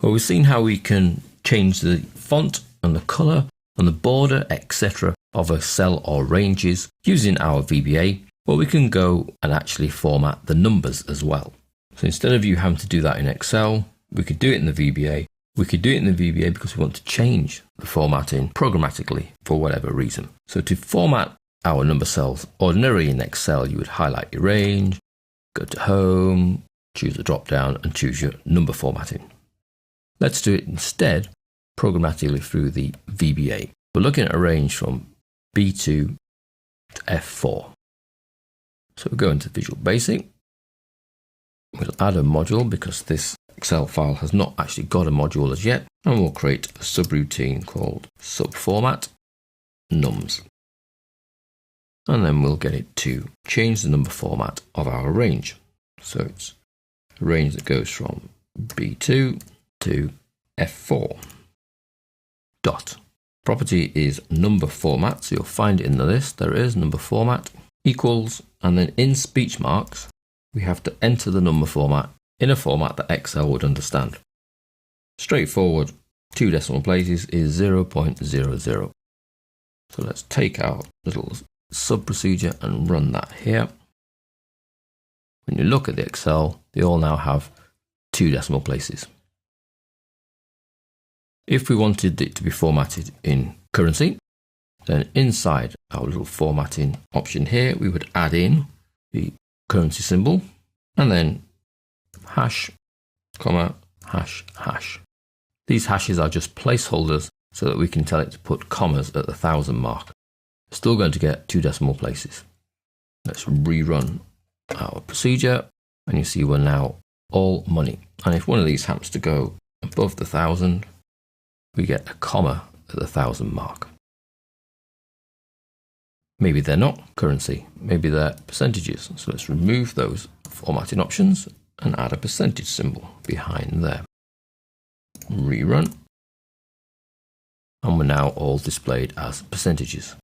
Well, we've seen how we can change the font and the color and the border, etc. of a cell or ranges using our VBA. Well, we can go and actually format the numbers as well. So instead of you having to do that in Excel, we could do it in the VBA. We could do it in the VBA because we want to change the formatting programmatically for whatever reason. So to format our number cells, ordinarily in Excel, you would highlight your range, go to Home, choose the drop down and choose your number formatting. Let's do it instead programmatically through the VBA. We're looking at a range from B2 to F4. So we'll go into Visual Basic. We'll add a module because this Excel file has not actually got a module as yet, and we'll create a subroutine called subformat nums. And then we'll get it to change the number format of our range. So it's a range that goes from B2 to F4. Dot. Property is number format, so you'll find it in the list. There is number format equals, and then in speech marks, we have to enter the number format in a format that Excel would understand. Straightforward, 2 decimal places is 0.00. So let's take our little sub procedure and run that here. When you look at the Excel, they all now have 2 decimal places. If we wanted it to be formatted in currency, then inside our little formatting option here, we would add in the currency symbol and then hash, comma, hash, hash. These hashes are just placeholders so that we can tell it to put commas at the 1000 mark. We're still going to get 2 decimal places. Let's rerun our procedure and you see we're now all money. And if one of these happens to go above the 1000, we get a comma at the 1000 mark. Maybe they're not currency, maybe they're percentages. So let's remove those formatting options and add a percentage symbol behind there. Rerun. And we're now all displayed as percentages.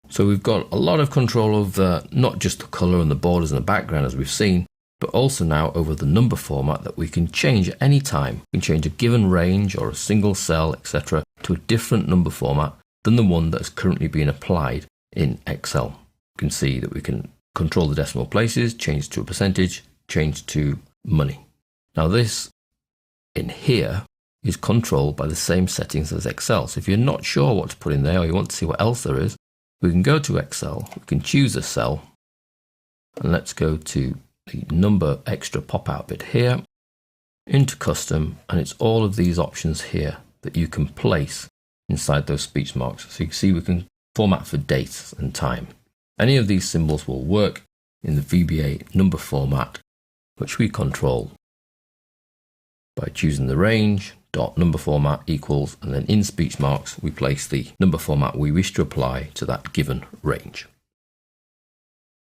So we've got a lot of control over not just the color and the borders and the background as we've seen, but also now over the number format that we can change at any time. We can change a given range or a single cell, etc. to a different number format than the one that is currently being applied in Excel. You can see that we can control the decimal places, change to a percentage, change to money. Now this in here is controlled by the same settings as Excel. So if you're not sure what to put in there or you want to see what else there is, we can go to Excel, we can choose a cell, and let's go to the number extra pop-out bit here, into custom, and it's all of these options here that you can place inside those speech marks. So you can see we can format for dates and time. Any of these symbols will work in the VBA number format, which we control by choosing the range, dot number format equals, and then in speech marks we place the number format we wish to apply to that given range.